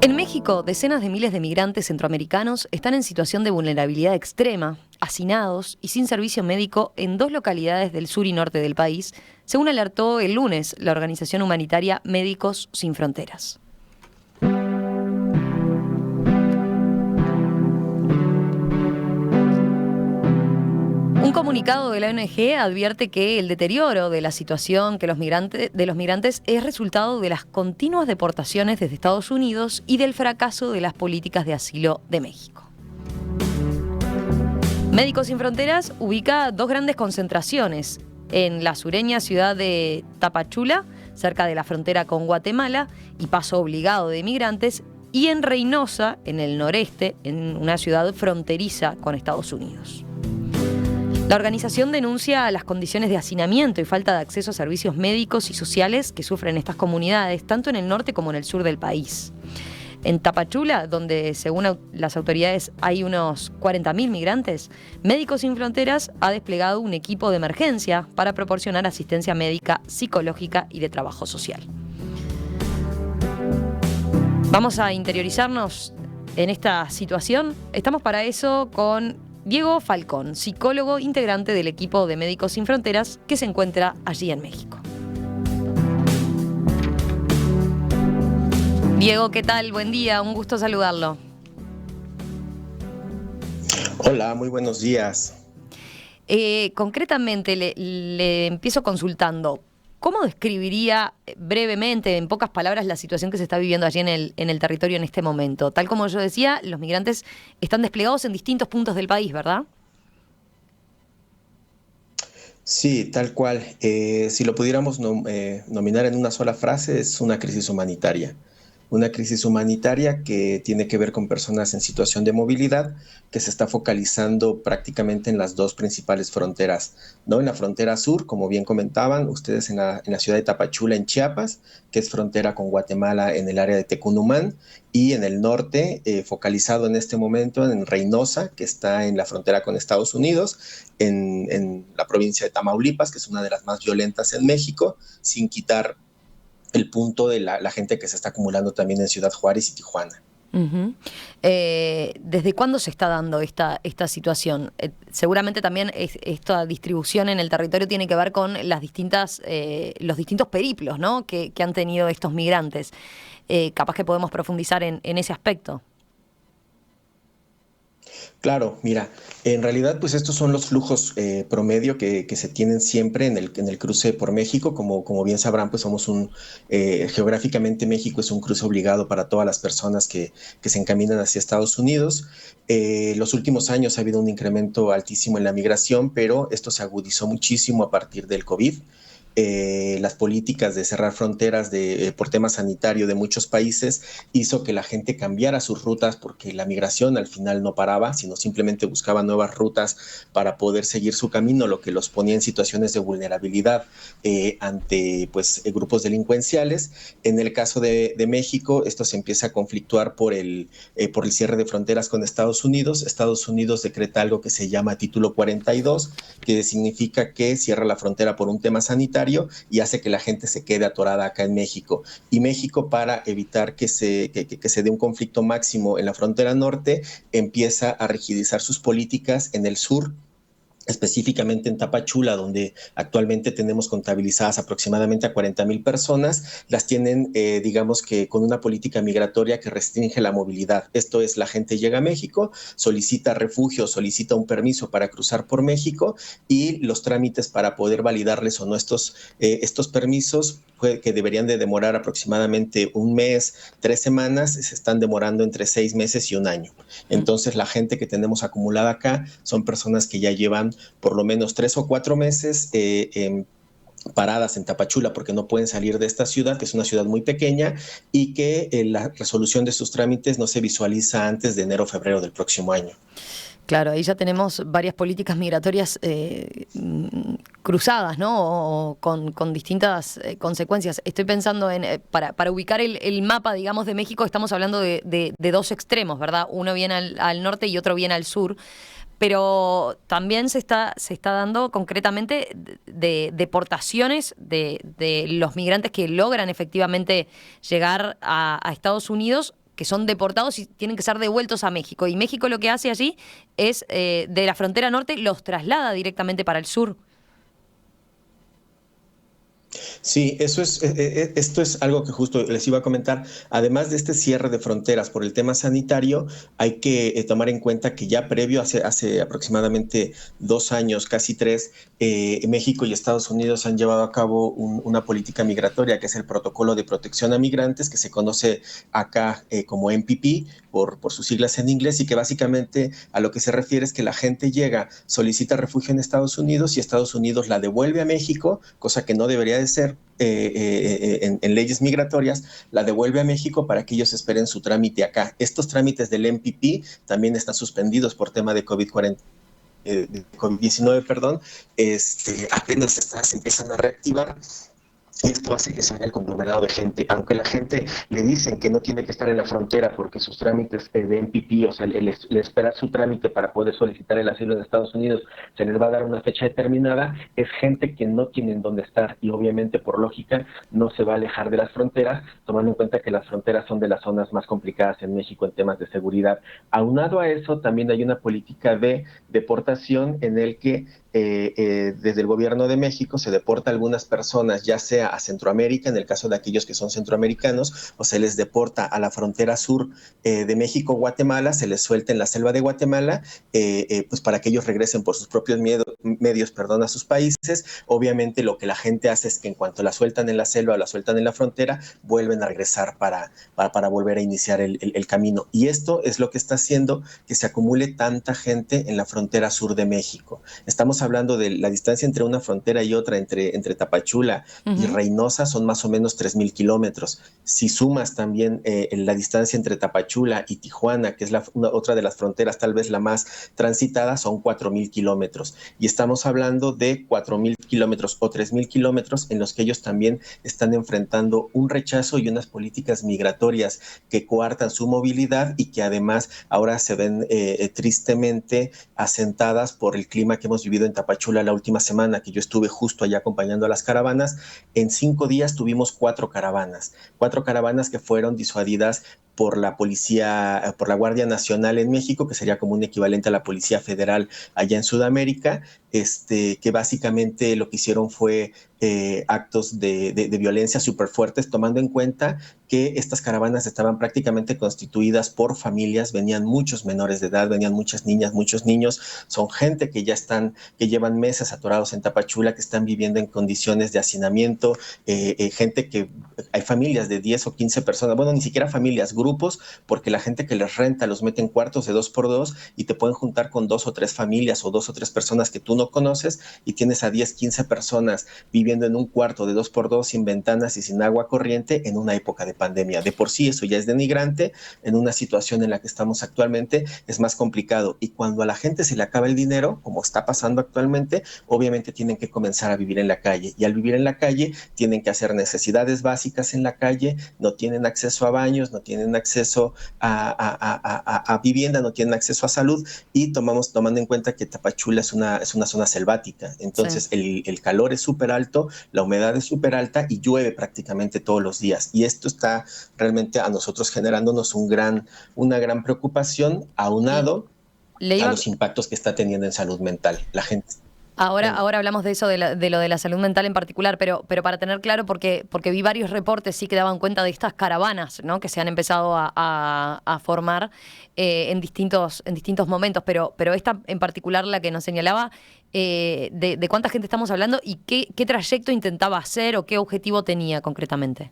En México, decenas de miles de migrantes centroamericanos están en situación de vulnerabilidad extrema, hacinados y sin servicio médico en dos localidades del sur y norte del país, según alertó el lunes la organización humanitaria Médicos Sin Fronteras. Un comunicado de la ONG advierte que el deterioro de la situación de los migrantes es resultado de las continuas deportaciones desde Estados Unidos y del fracaso de las políticas de asilo de México. Médicos Sin Fronteras ubica dos grandes concentraciones: en la sureña ciudad de Tapachula, cerca de la frontera con Guatemala y paso obligado de migrantes, y en Reynosa, en el noreste, en una ciudad fronteriza con Estados Unidos. La organización denuncia las condiciones de hacinamiento y falta de acceso a servicios médicos y sociales que sufren estas comunidades, tanto en el norte como en el sur del país. En Tapachula, donde según las autoridades hay unos 40.000 migrantes, Médicos Sin Fronteras ha desplegado un equipo de emergencia para proporcionar asistencia médica, psicológica y de trabajo social. Vamos a interiorizarnos en esta situación. Estamos para eso con Diego Falcón, psicólogo integrante del equipo de Médicos Sin Fronteras que se encuentra allí en México. Diego, ¿qué tal? Buen día, un gusto saludarlo. Hola, muy buenos días. Concretamente, le empiezo consultando. ¿Cómo describiría brevemente, en pocas palabras, la situación que se está viviendo allí en el territorio en este momento? Tal como yo decía, los migrantes están desplegados en distintos puntos del país, ¿verdad? Sí, tal cual. Si lo pudiéramos nominar en una sola frase, es una crisis humanitaria. Una crisis humanitaria que tiene que ver con personas en situación de movilidad, que se está focalizando prácticamente en las dos principales fronteras, ¿no? En la frontera sur, como bien comentaban ustedes, en la ciudad de Tapachula, en Chiapas, que es frontera con Guatemala en el área de Tecunumán, y en el norte, focalizado en este momento en Reynosa, que está en la frontera con Estados Unidos, en la provincia de Tamaulipas, que es una de las más violentas en México, sin quitar el punto de la gente que se está acumulando también en Ciudad Juárez y Tijuana. Uh-huh. ¿Desde cuándo se está dando esta situación? Seguramente también esta distribución en el territorio tiene que ver con los distintos periplos, ¿no?, que han tenido estos migrantes. Capaz que podemos profundizar en ese aspecto. Claro, mira, en realidad pues estos son los flujos promedio que se tienen siempre en el cruce por México. Como bien sabrán, pues geográficamente México es un cruce obligado para todas las personas que se encaminan hacia Estados Unidos. Los últimos años ha habido un incremento altísimo en la migración, pero esto se agudizó muchísimo a partir del COVID. Las políticas de cerrar fronteras por tema sanitario de muchos países hizo que la gente cambiara sus rutas, porque la migración al final no paraba, sino simplemente buscaba nuevas rutas para poder seguir su camino, lo que los ponía en situaciones de vulnerabilidad ante grupos delincuenciales. En el caso de México, esto se empieza a conflictuar por el cierre de fronteras con Estados Unidos. Estados Unidos decreta algo que se llama Título 42, que significa que cierra la frontera por un tema sanitario y hace que la gente se quede atorada acá en México. Y México, para evitar que se dé un conflicto máximo en la frontera norte, empieza a rigidizar sus políticas en el sur, específicamente en Tapachula, donde actualmente tenemos contabilizadas aproximadamente a 40,000 personas. Las tienen, digamos que con una política migratoria que restringe la movilidad. Esto es, la gente llega a México, solicita refugio, solicita un permiso para cruzar por México, y los trámites para poder validarles o no estos permisos, que deberían de demorar aproximadamente un mes, 3 semanas, se están demorando entre 6 meses y un año. Entonces, la gente que tenemos acumulada acá son personas que ya llevan por lo menos 3 o 4 meses paradas en Tapachula, porque no pueden salir de esta ciudad, que es una ciudad muy pequeña, y que la resolución de sus trámites no se visualiza antes de enero o febrero del próximo año. Claro, ahí ya tenemos varias políticas migratorias cruzadas, ¿no? O con distintas consecuencias. Estoy pensando para ubicar el mapa, digamos, de México, estamos hablando de dos extremos, ¿verdad? Uno bien al norte y otro bien al sur. Pero también se está dando concretamente de deportaciones de los migrantes que logran efectivamente llegar a Estados Unidos que son deportados y tienen que ser devueltos a México. Y México lo que hace allí es, de la frontera norte, los traslada directamente para el sur. Sí, esto es algo que justo les iba a comentar. Además de este cierre de fronteras por el tema sanitario, hay que tomar en cuenta que ya previo, hace aproximadamente 2 años, casi tres, México y Estados Unidos han llevado a cabo una política migratoria, que es el Protocolo de Protección a Migrantes, que se conoce acá como MPP, por sus siglas en inglés, y que básicamente a lo que se refiere es que la gente llega, solicita refugio en Estados Unidos y Estados Unidos la devuelve a México, cosa que no debería de ser en leyes migratorias, la devuelve a México para que ellos esperen su trámite acá. Estos trámites del MPP también están suspendidos por tema de COVID-19, perdón, apenas se empiezan a reactivar. Esto hace que se haga el conglomerado de gente, aunque la gente le dicen que no tiene que estar en la frontera porque sus trámites de MPP, o sea, el esperar su trámite para poder solicitar el asilo en Estados Unidos, se les va a dar una fecha determinada, es gente que no tienen dónde estar y obviamente por lógica no se va a alejar de las fronteras, tomando en cuenta que las fronteras son de las zonas más complicadas en México en temas de seguridad. Aunado a eso, también hay una política de deportación en el que desde el gobierno de México se deporta a algunas personas, ya sea a Centroamérica, en el caso de aquellos que son centroamericanos, o se les deporta a la frontera sur de México-Guatemala, se les suelta en la selva de Guatemala, pues para que ellos regresen por sus propios medios, a sus países. Obviamente lo que la gente hace es que en cuanto la sueltan en la selva o la sueltan en la frontera, vuelven a regresar para volver a iniciar el camino. Y esto es lo que está haciendo que se acumule tanta gente en la frontera sur de México. Estamos hablando de la distancia entre una frontera y otra, entre Tapachula y Reynosa, son más o menos 3,000 kilómetros. Si sumas también la distancia entre Tapachula y Tijuana, que es otra de las fronteras, tal vez la más transitada, son 4,000 kilómetros. Y estamos hablando de 4,000 kilómetros o 3,000 kilómetros en los que ellos también están enfrentando un rechazo y unas políticas migratorias que coartan su movilidad y que además ahora se ven tristemente asentadas por el clima que hemos vivido en Tapachula la última semana, que yo estuve justo allá acompañando a las caravanas. En 5 días tuvimos 4 caravanas que fueron disuadidas por la policía, por la Guardia Nacional en México, que sería como un equivalente a la Policía Federal allá en Sudamérica, que básicamente lo que hicieron fue actos de violencia súper fuertes, tomando en cuenta que estas caravanas estaban prácticamente constituidas por familias, venían muchos menores de edad, venían muchas niñas, muchos niños, son gente que que llevan meses atorados en Tapachula, que están viviendo en condiciones de hacinamiento, gente que, hay familias de 10 o 15 personas, bueno, ni siquiera familias, grupos, porque la gente que les renta los mete en cuartos de 2x2 y te pueden juntar con 2 o 3 familias o 2 o 3 personas que tú no conoces y tienes a 10, 15 personas viviendo en un cuarto de 2x2 sin ventanas y sin agua corriente en una época de pandemia. De por sí eso ya es denigrante, en una situación en la que estamos actualmente es más complicado, y cuando a la gente se le acaba el dinero, como está pasando actualmente, obviamente tienen que comenzar a vivir en la calle, y al vivir en la calle tienen que hacer necesidades básicas en la calle, no tienen acceso a baños, no tienen acceso a vivienda, no tienen acceso a salud, y tomando en cuenta que Tapachula es una zona selvática, entonces el calor es súper alto, la humedad es súper alta y llueve prácticamente todos los días, y esto está realmente a nosotros generándonos una gran preocupación, aunado a los impactos que está teniendo en salud mental la gente. Ahora hablamos de eso, de lo de la salud mental en particular, pero para tener claro, porque vi varios reportes sí que daban cuenta de estas caravanas, ¿no?, que se han empezado a formar en distintos momentos, pero esta en particular, la que nos señalaba, de cuánta gente estamos hablando y qué trayecto intentaba hacer o qué objetivo tenía concretamente.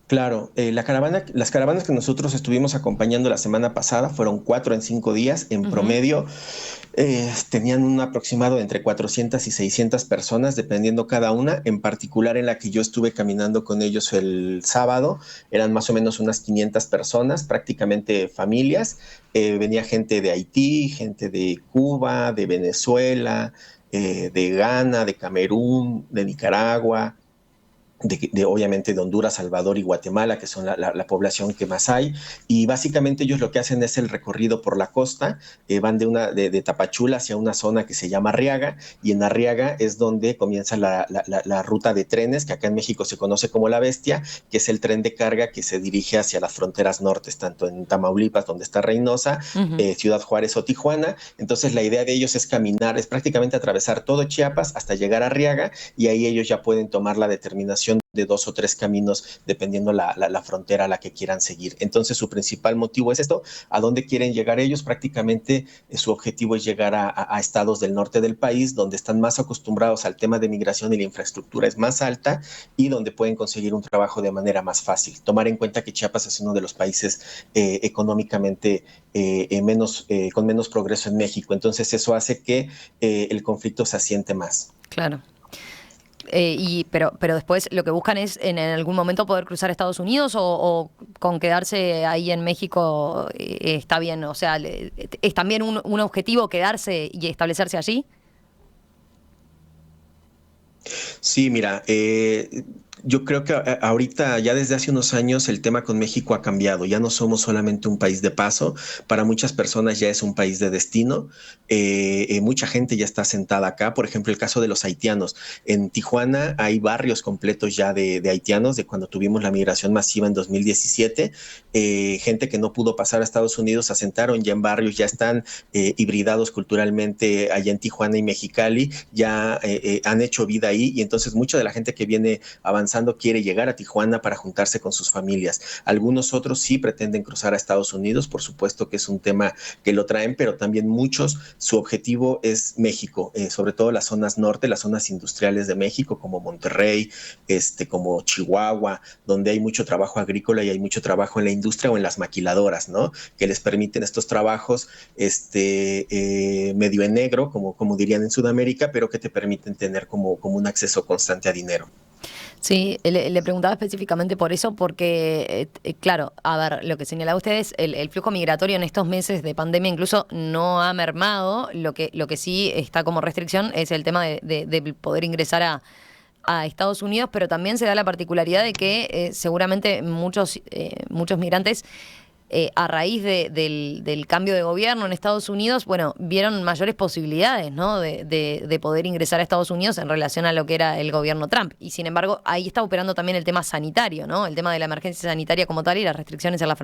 Claro, las caravanas que nosotros estuvimos acompañando la semana pasada fueron 4 en 5 días. En promedio tenían un aproximado de entre 400 y 600 personas, dependiendo cada una. En particular, en la que yo estuve caminando con ellos el sábado, eran más o menos unas 500 personas, prácticamente familias. Venía gente de Haití, gente de Cuba, de Venezuela, de Ghana, de Camerún, de Nicaragua, obviamente de Honduras, Salvador y Guatemala, que son la población que más hay, y básicamente ellos lo que hacen es el recorrido por la costa, van de Tapachula hacia una zona que se llama Arriaga, y en Arriaga es donde comienza la ruta de trenes, que acá en México se conoce como La Bestia, que es el tren de carga que se dirige hacia las fronteras nortes, tanto en Tamaulipas, donde está Reynosa, Ciudad Juárez o Tijuana. Entonces la idea de ellos es caminar, es prácticamente atravesar todo Chiapas hasta llegar a Arriaga, y ahí ellos ya pueden tomar la determinación de 2 o 3 caminos, dependiendo la frontera a la que quieran seguir. Entonces, su principal motivo es esto. ¿A dónde quieren llegar ellos? Prácticamente su objetivo es llegar a estados del norte del país, donde están más acostumbrados al tema de migración y la infraestructura es más alta, y donde pueden conseguir un trabajo de manera más fácil. Tomar en cuenta que Chiapas es uno de los países económicamente con menos progreso en México. Entonces, eso hace que el conflicto se asiente más. Claro. Pero después lo que buscan es en algún momento poder cruzar Estados Unidos o con quedarse ahí en México está bien. O sea, ¿es también un objetivo quedarse y establecerse allí? Sí, mira, yo creo que ahorita, ya desde hace unos años, el tema con México ha cambiado. Ya no somos solamente un país de paso. Para muchas personas ya es un país de destino. Mucha gente ya está sentada acá. Por ejemplo, el caso de los haitianos. En Tijuana hay barrios completos ya de haitianos, de cuando tuvimos la migración masiva en 2017. Gente que no pudo pasar a Estados Unidos se asentaron ya en barrios, ya están hibridados culturalmente allá en Tijuana y Mexicali. Ya han hecho vida ahí, y entonces mucha de la gente que viene avanzando quiere llegar a Tijuana para juntarse con sus familias. Algunos otros sí pretenden cruzar a Estados Unidos, por supuesto que es un tema que lo traen, pero también muchos, su objetivo es México, sobre todo las zonas norte, las zonas industriales de México, como Monterrey, como Chihuahua, donde hay mucho trabajo agrícola y hay mucho trabajo en la industria o en las maquiladoras, ¿no? Que les permiten estos trabajos medio en negro, como dirían en Sudamérica, pero que te permiten tener como un acceso constante a dinero. Sí, le preguntaba específicamente por eso, porque, claro, a ver, lo que señalaba ustedes, el flujo migratorio en estos meses de pandemia incluso no ha mermado. Lo que sí está como restricción es el tema de poder ingresar a Estados Unidos, pero también se da la particularidad de que seguramente muchos migrantes a raíz del cambio de gobierno en Estados Unidos, bueno, vieron mayores posibilidades, ¿no? de poder ingresar a Estados Unidos en relación a lo que era el gobierno Trump. Y sin embargo, ahí está operando también el tema sanitario, ¿no? El tema de la emergencia sanitaria como tal y las restricciones en las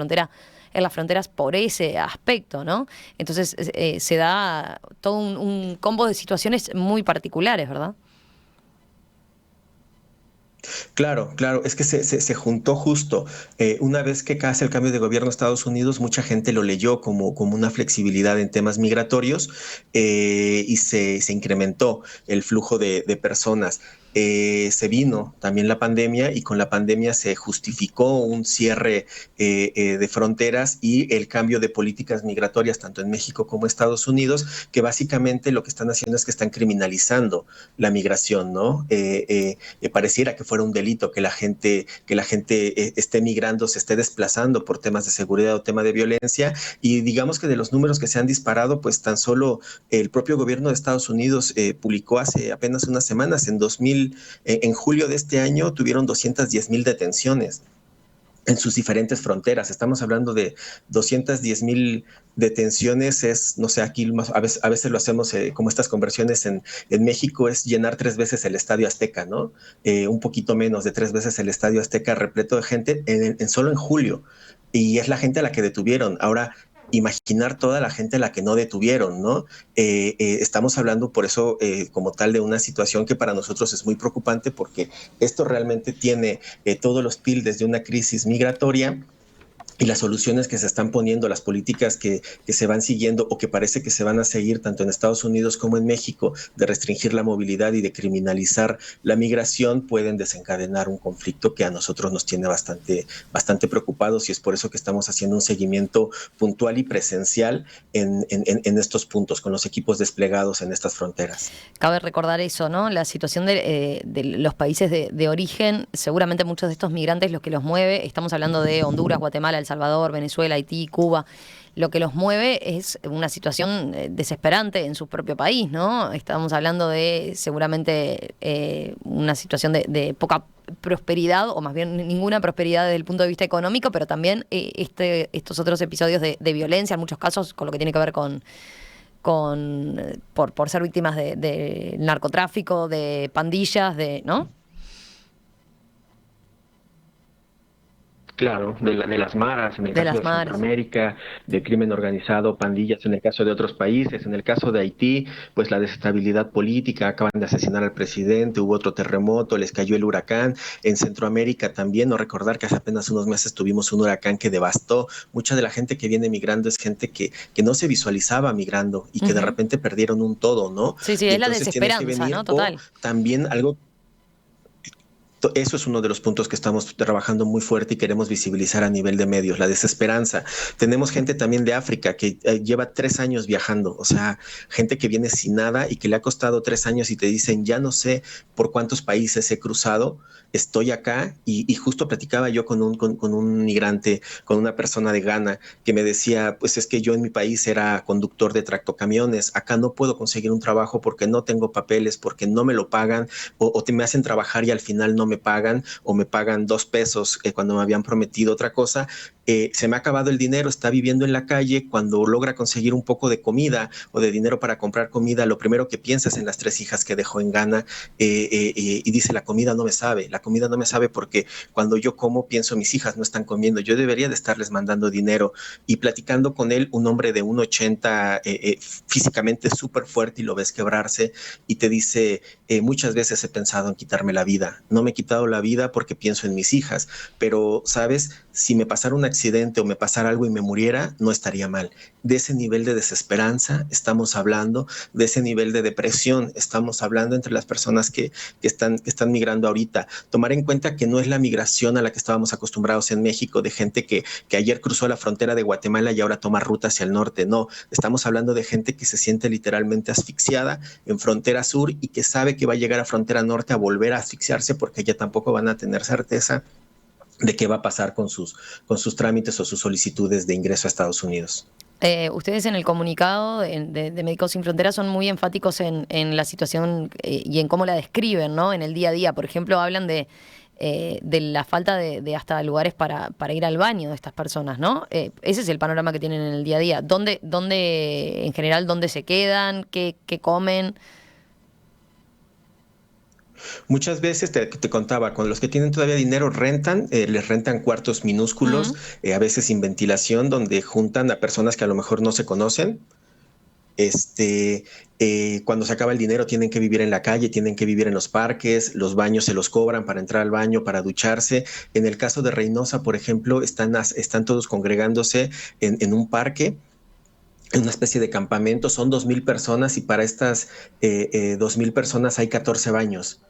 fronteras por ese aspecto, ¿no? Entonces se da todo un combo de situaciones muy particulares, ¿verdad? Claro, claro, es que se juntó justo. Una vez que hace el cambio de gobierno de Estados Unidos, mucha gente lo leyó como una flexibilidad en temas migratorios, y se incrementó el flujo de personas. Se vino también la pandemia, y con la pandemia se justificó un cierre de fronteras y el cambio de políticas migratorias tanto en México como en Estados Unidos, que básicamente lo que están haciendo es que están criminalizando la migración, ¿no? Pareciera que fuera un delito que la gente esté migrando, se esté desplazando por temas de seguridad o tema de violencia, y digamos que de los números que se han disparado, pues tan solo el propio gobierno de Estados Unidos publicó hace apenas unas semanas, en julio de este año tuvieron 210,000 detenciones en sus diferentes fronteras. Estamos hablando de 210,000 detenciones. No sé, aquí a veces lo hacemos como estas conversiones en México, es llenar 3 veces el Estadio Azteca, ¿no? Un poquito menos de 3 veces el Estadio Azteca repleto de gente solo en julio. Y es la gente a la que detuvieron. Ahora, imaginar toda la gente a la que no detuvieron, ¿no? Estamos hablando por eso como tal de una situación que para nosotros es muy preocupante, porque esto realmente tiene todos los tildes de una crisis migratoria, y las soluciones que se están poniendo, las políticas que se van siguiendo o que parece que se van a seguir tanto en Estados Unidos como en México, de restringir la movilidad y de criminalizar la migración, pueden desencadenar un conflicto que a nosotros nos tiene bastante preocupados, y es por eso que estamos haciendo un seguimiento puntual y presencial en estos puntos, con los equipos desplegados en estas fronteras. Cabe recordar eso, ¿no? La situación de los países de origen, seguramente muchos de estos migrantes, los que los mueve, estamos hablando de Honduras, Guatemala, El Salvador, Venezuela, Haití, Cuba. Lo que los mueve es una situación desesperante en su propio país, ¿no? Estamos hablando de seguramente una situación de poca prosperidad, o más bien ninguna prosperidad desde el punto de vista económico, pero también estos otros episodios de violencia, en muchos casos, con lo que tiene que ver por ser víctimas de narcotráfico, de pandillas, ¿no? Claro, de las maras, en el De caso las de maras. Centroamérica, de crimen organizado, pandillas, en el caso de otros países, en el caso de Haití, pues la desestabilidad política, acaban de asesinar al presidente, hubo otro terremoto, les cayó el huracán. En Centroamérica también, no recordar que hace apenas unos meses tuvimos un huracán que devastó. Mucha de la gente que viene migrando es gente que no se visualizaba migrando y que de Ujú. repente perdieron un todo, ¿no? Sí, sí, Y es la entonces tienen que desesperanza, ¿no? venir, o Total. también algo. Eso es uno de los puntos que estamos trabajando muy fuerte y queremos visibilizar a nivel de medios, la desesperanza. Tenemos gente también de África que lleva 3 años viajando, o sea, gente que viene sin nada y que le ha costado 3 años y te dicen, ya no sé por cuántos países he cruzado, estoy acá y justo platicaba yo con un migrante, con una persona de Ghana que me decía, pues es que yo en mi país era conductor de tractocamiones, acá no puedo conseguir un trabajo porque no tengo papeles, porque no me lo pagan o me hacen trabajar y al final no me pagan o me pagan 2 pesos cuando me habían prometido otra cosa. Se me ha acabado el dinero, está viviendo en la calle, cuando logra conseguir un poco de comida o de dinero para comprar comida, lo primero que piensa es en las 3 hijas que dejó en Ghana y dice, la comida no me sabe porque cuando yo como pienso mis hijas no están comiendo, yo debería de estarles mandando dinero. Y platicando con él, un hombre de 1,80 físicamente súper fuerte y lo ves quebrarse y te dice, muchas veces he pensado en quitarme la vida, no me he quitado la vida porque pienso en mis hijas, pero sabes, si me pasara un accidente o me pasara algo y me muriera, no estaría mal. De ese nivel de desesperanza estamos hablando, de ese nivel de depresión estamos hablando entre las personas que están migrando ahorita. Tomar en cuenta que no es la migración a la que estábamos acostumbrados en México, de gente que ayer cruzó la frontera de Guatemala y ahora toma ruta hacia el norte. No, estamos hablando de gente que se siente literalmente asfixiada en frontera sur y que sabe que va a llegar a frontera norte a volver a asfixiarse porque ya tampoco van a tener certeza de qué va a pasar con sus trámites o sus solicitudes de ingreso a Estados Unidos. Ustedes en el comunicado de Médicos Sin Fronteras son muy enfáticos en la situación y en cómo la describen, ¿no? En el día a día. Por ejemplo, hablan de la falta de hasta lugares para ir al baño de estas personas, ¿no? Ese es el panorama que tienen en el día a día. En general, dónde se quedan? ¿Qué comen? Muchas veces te contaba, con los que tienen todavía dinero rentan, les rentan cuartos minúsculos, Mm. a veces sin ventilación, donde juntan a personas que a lo mejor no se conocen. Cuando se acaba el dinero tienen que vivir en la calle, tienen que vivir en los parques, los baños se los cobran para entrar al baño, para ducharse. En el caso de Reynosa, por ejemplo, están todos congregándose en un parque, en una especie de campamento, son 2,000 personas y para estas 2,000 personas hay 14 baños.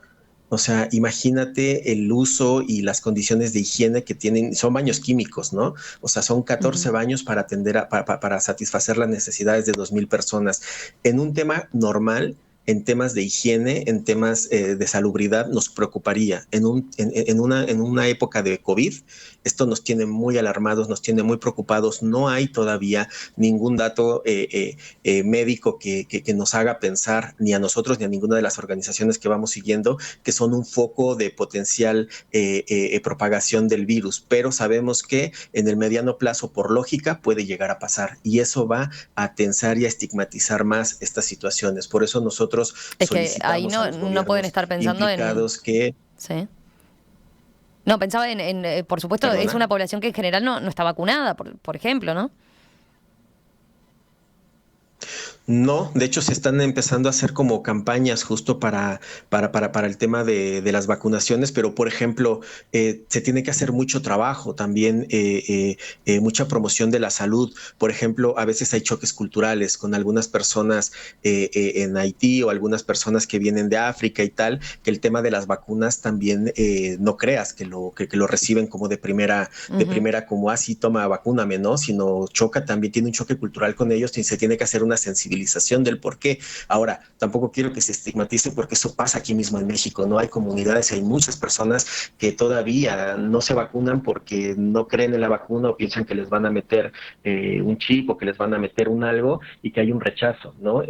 O sea, imagínate el uso y las condiciones de higiene que tienen, son baños químicos, ¿no? O sea, son 14 Ujú. baños para para satisfacer las necesidades de 2,000 personas. En un tema normal, en temas de higiene, en temas de salubridad, nos preocuparía. En una época de COVID, esto nos tiene muy alarmados, nos tiene muy preocupados. No hay todavía ningún dato médico que nos haga pensar, ni a nosotros ni a ninguna de las organizaciones que vamos siguiendo, que son un foco de potencial propagación del virus, pero sabemos que en el mediano plazo, por lógica, puede llegar a pasar y eso va a tensar y a estigmatizar más estas situaciones. Por eso nosotros Es que ahí solicitamos a no, los no pueden gobiernos estar pensando en... implicados que, Sí. No, pensaba por supuesto, es perdona. una población que en general no está vacunada, por ejemplo, ¿no? No, de hecho se están empezando a hacer como campañas justo para el tema de las vacunaciones, pero por ejemplo, se tiene que hacer mucho trabajo también, mucha promoción de la salud. Por ejemplo, a veces hay choques culturales con algunas personas en Haití o algunas personas que vienen de África y tal, que el tema de las vacunas también no creas que lo reciben como de Ujú. primera como así, toma, vacúname, ¿no? Sino choca, también tiene un choque cultural con ellos y se tiene que hacer una sensibilización sensibilización del por qué. Ahora, tampoco quiero que se estigmatice porque eso pasa aquí mismo en México, ¿no? Hay comunidades, hay muchas personas que todavía no se vacunan porque no creen en la vacuna o piensan que les van a meter un chip o que les van a meter un algo y que hay un rechazo, ¿no?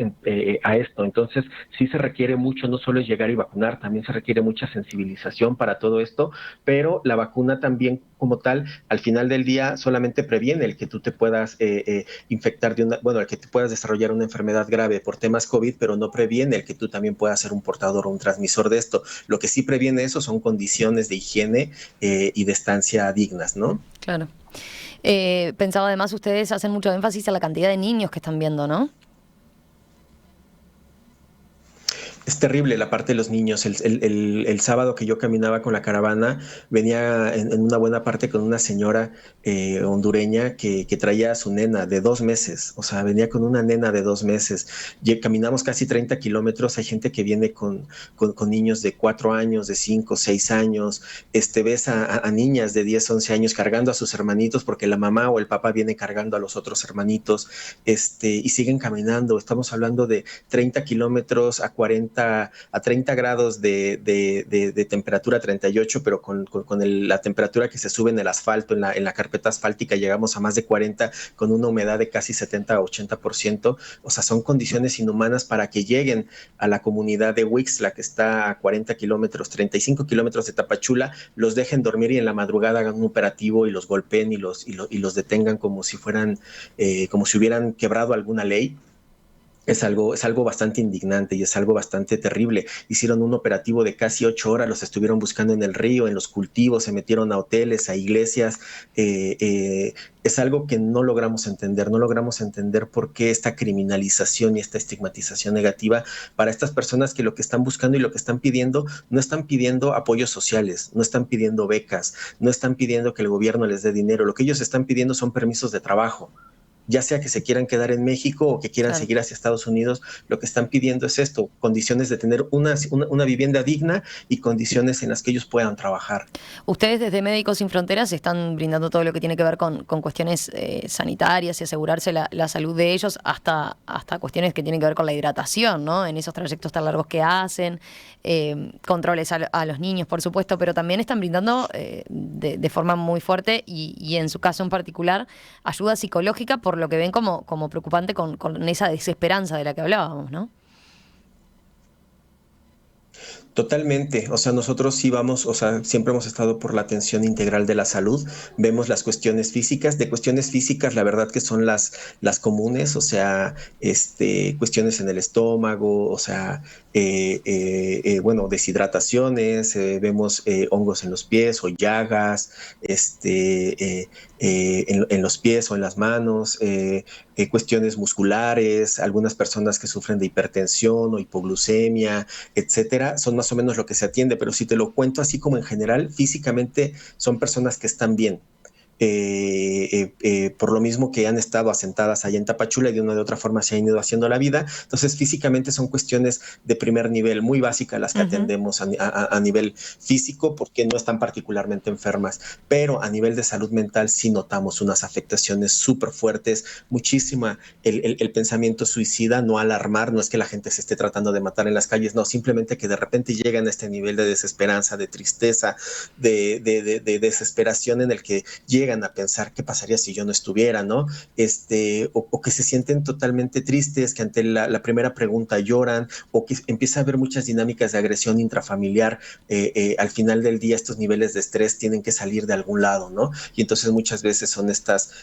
A esto. Entonces, sí se requiere mucho, no solo es llegar y vacunar, también se requiere mucha sensibilización para todo esto, pero la vacuna también como tal, al final del día solamente previene el que tú te puedas infectar el que te puedas desarrollar una enfermedad grave por temas COVID, pero no previene el que tú también puedas ser un portador o un transmisor de esto. Lo que sí previene eso son condiciones de higiene y de estancia dignas, ¿no? Claro. Pensaba además, ustedes hacen mucho énfasis en la cantidad de niños que están viendo, ¿no? Es terrible la parte de los niños. El sábado que yo caminaba con la caravana, venía en una buena parte con una señora hondureña que traía a su nena de 2 meses. O sea, venía con una nena de 2 meses. Caminamos casi 30 kilómetros. Hay gente que viene con niños de 4 años, de 5, 6 años. Ves a niñas de 10, 11 años cargando a sus hermanitos porque la mamá o el papá viene cargando a los otros hermanitos. Y siguen caminando. Estamos hablando de 30 kilómetros a 30 grados de temperatura, 38, pero con la temperatura que se sube en el asfalto, en la carpeta asfáltica, llegamos a más de 40 con una humedad de casi 70 a 80%. O sea, son condiciones inhumanas para que lleguen a la comunidad de Huixla, que está a 40 kilómetros, 35 kilómetros de Tapachula, los dejen dormir y en la madrugada hagan un operativo y los golpeen y los detengan como si como si hubieran quebrado alguna ley. Es algo bastante indignante y es algo bastante terrible. Hicieron un operativo de casi 8 horas, los estuvieron buscando en el río, en los cultivos, se metieron a hoteles, a iglesias. Es algo que no logramos entender por qué esta criminalización y esta estigmatización negativa para estas personas que lo que están buscando y lo que están pidiendo, no están pidiendo apoyos sociales, no están pidiendo becas, no están pidiendo que el gobierno les dé dinero, lo que ellos están pidiendo son permisos de trabajo. Ya sea que se quieran quedar en México o que quieran Claro. seguir hacia Estados Unidos, lo que están pidiendo es esto, condiciones de tener una vivienda digna y condiciones en las que ellos puedan trabajar. Ustedes desde Médicos Sin Fronteras están brindando todo lo que tiene que ver con cuestiones sanitarias y asegurarse la salud de ellos, hasta cuestiones que tienen que ver con la hidratación, ¿no? En esos trayectos tan largos que hacen, controles a los niños, por supuesto, pero también están brindando de forma muy fuerte y en su caso en particular, ayuda psicológica por lo que ven como preocupante con esa desesperanza de la que hablábamos, ¿no? Totalmente, o sea, nosotros sí vamos, o sea, siempre hemos estado por la atención integral de la salud, vemos las cuestiones físicas, de cuestiones físicas la verdad que son las comunes, o sea, cuestiones en el estómago, o sea, bueno, deshidrataciones, vemos hongos en los pies o llagas, en los pies o en las manos, cuestiones musculares, algunas personas que sufren de hipertensión o hipoglucemia, etcétera, son más o menos lo que se atiende, pero si te lo cuento así como en general, físicamente son personas que están bien. Por lo mismo que han estado asentadas allá en Tapachula y de una de otra forma se han ido haciendo la vida. Entonces, físicamente son cuestiones de primer nivel, muy básicas las que atendemos a nivel físico, porque no están particularmente enfermas, pero a nivel de salud mental sí notamos unas afectaciones súper fuertes, muchísima el pensamiento suicida, no alarmar, no es que la gente se esté tratando de matar en las calles, no, simplemente que de repente llegan a este nivel de desesperanza, de tristeza, de desesperación en el que llegan a pensar qué pasaría si yo no estuviera, ¿no? O que se sienten totalmente tristes, que ante la primera pregunta lloran, o que empieza a haber muchas dinámicas de agresión intrafamiliar. Al final del día estos niveles de estrés tienen que salir de algún lado, ¿no? Y entonces muchas veces son estas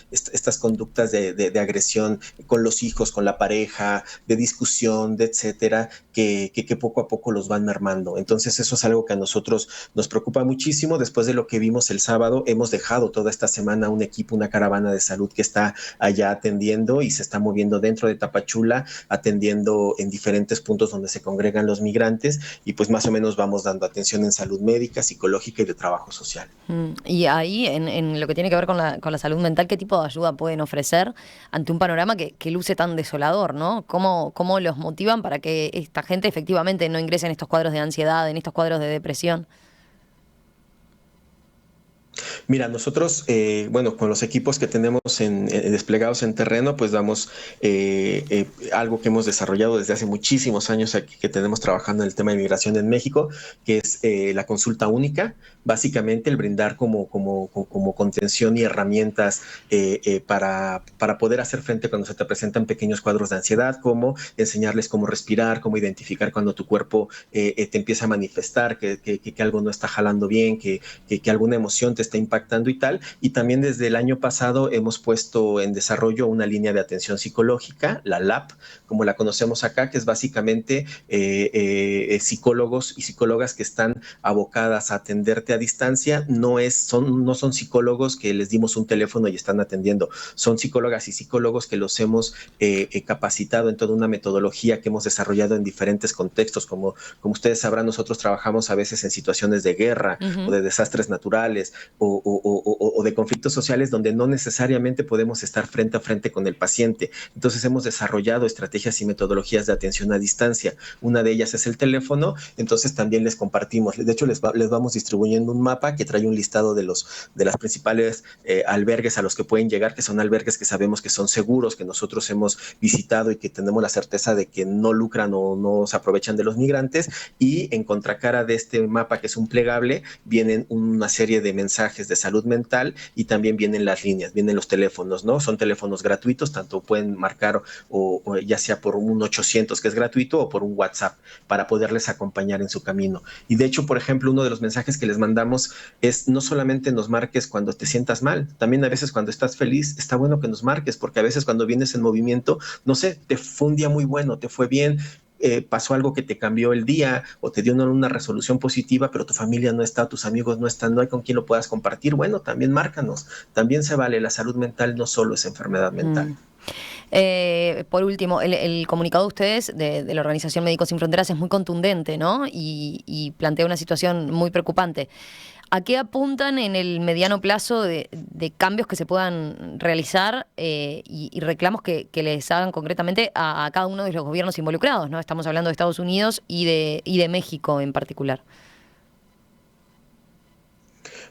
conductas de agresión con los hijos, con la pareja, de discusión, de etcétera, que poco a poco los van mermando. Entonces eso es algo que a nosotros nos preocupa muchísimo. Después de lo que vimos el sábado, hemos dejado toda esta semana un equipo, una caravana de salud que está allá atendiendo y se está moviendo dentro de Tapachula, atendiendo en diferentes puntos donde se congregan los migrantes y pues más o menos vamos dando atención en salud médica, psicológica y de trabajo social. Y ahí, en lo que tiene que ver con la salud mental, ¿qué tipo de ayuda pueden ofrecer ante un panorama que luce tan desolador, ¿no? ¿Cómo los motivan para que esta gente efectivamente no ingrese en estos cuadros de ansiedad, en estos cuadros de depresión? Mira, nosotros, bueno, con los equipos que tenemos desplegados en terreno, pues damos algo que hemos desarrollado desde hace muchísimos años aquí, que tenemos trabajando en el tema de migración en México, que es la consulta única, básicamente el brindar como contención y herramientas para poder hacer frente cuando se te presentan pequeños cuadros de ansiedad, como enseñarles cómo respirar, cómo identificar cuando tu cuerpo te empieza a manifestar que algo no está jalando bien, que alguna emoción te está impactando y tal. Y también desde el año pasado hemos puesto en desarrollo una línea de atención psicológica, la LAP, como la conocemos acá, que es básicamente psicólogos y psicólogas que están abocadas a atenderte a distancia. No son psicólogos que les dimos un teléfono y están atendiendo, son psicólogas y psicólogos que los hemos capacitado en toda una metodología que hemos desarrollado en diferentes contextos. Como ustedes sabrán, nosotros trabajamos a veces en situaciones de guerra o de desastres naturales o de conflictos sociales donde no necesariamente podemos estar frente a frente con el paciente. Entonces hemos desarrollado estrategias y metodologías de atención a distancia. Una de ellas es el teléfono, entonces también les compartimos. De hecho, les vamos distribuyendo un mapa que trae un listado de las principales albergues a los que pueden llegar, que son albergues que sabemos que son seguros, que nosotros hemos visitado y que tenemos la certeza de que no lucran o no se aprovechan de los migrantes. Y en contracara de este mapa, que es un plegable, vienen una serie de mensajes de salud mental y también vienen las líneas, vienen los teléfonos, ¿no? Son teléfonos gratuitos, tanto pueden marcar o ya sea por un 800 que es gratuito o por un WhatsApp para poderles acompañar en su camino. Y de hecho, por ejemplo, uno de los mensajes que les mandamos es: no solamente nos marques cuando te sientas mal, también a veces cuando estás feliz está bueno que nos marques, porque a veces cuando vienes en movimiento, no sé, te fue un día muy bueno, te fue bien, pasó algo que te cambió el día o te dio una resolución positiva, pero tu familia no está, tus amigos no están, no hay con quien lo puedas compartir. Bueno, también márcanos, también se vale. La salud mental no solo es enfermedad mental. Por último, el comunicado de ustedes, de la Organización Médicos Sin Fronteras, es muy contundente, ¿no? Y plantea una situación muy preocupante. ¿A qué apuntan en el mediano plazo de cambios que se puedan realizar y reclamos que les hagan concretamente a cada uno de los gobiernos involucrados, ¿no? Estamos hablando de Estados Unidos y de México en particular.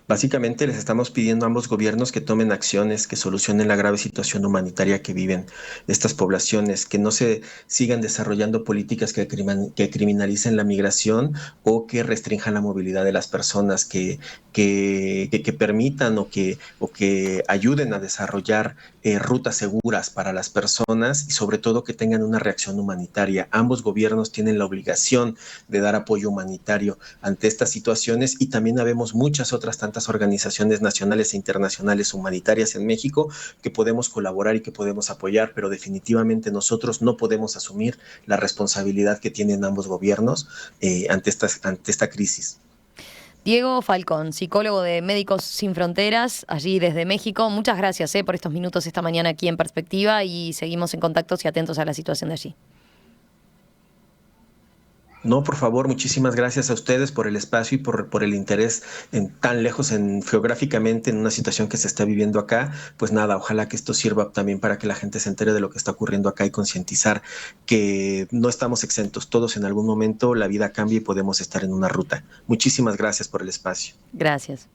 Básicamente les estamos pidiendo a ambos gobiernos que tomen acciones que solucionen la grave situación humanitaria que viven estas poblaciones, que no se sigan desarrollando políticas que criminalicen la migración o que restrinjan la movilidad de las personas, que permitan o que ayuden a desarrollar rutas seguras para las personas y sobre todo que tengan una reacción humanitaria. Ambos gobiernos tienen la obligación de dar apoyo humanitario ante estas situaciones y también habemos muchas otras tantas organizaciones nacionales e internacionales humanitarias en México que podemos colaborar y que podemos apoyar, pero definitivamente nosotros no podemos asumir la responsabilidad que tienen ambos gobiernos ante esta crisis. Diego Falcón, psicólogo de Médicos Sin Fronteras, allí desde México. Muchas gracias por estos minutos esta mañana aquí en Perspectiva y seguimos en contacto y atentos a la situación de allí. No, por favor, muchísimas gracias a ustedes por el espacio y por el interés en tan lejos geográficamente en una situación que se está viviendo acá. Pues nada, ojalá que esto sirva también para que la gente se entere de lo que está ocurriendo acá y concientizar que no estamos exentos. Todos en algún momento la vida cambia y podemos estar en una ruta. Muchísimas gracias por el espacio. Gracias.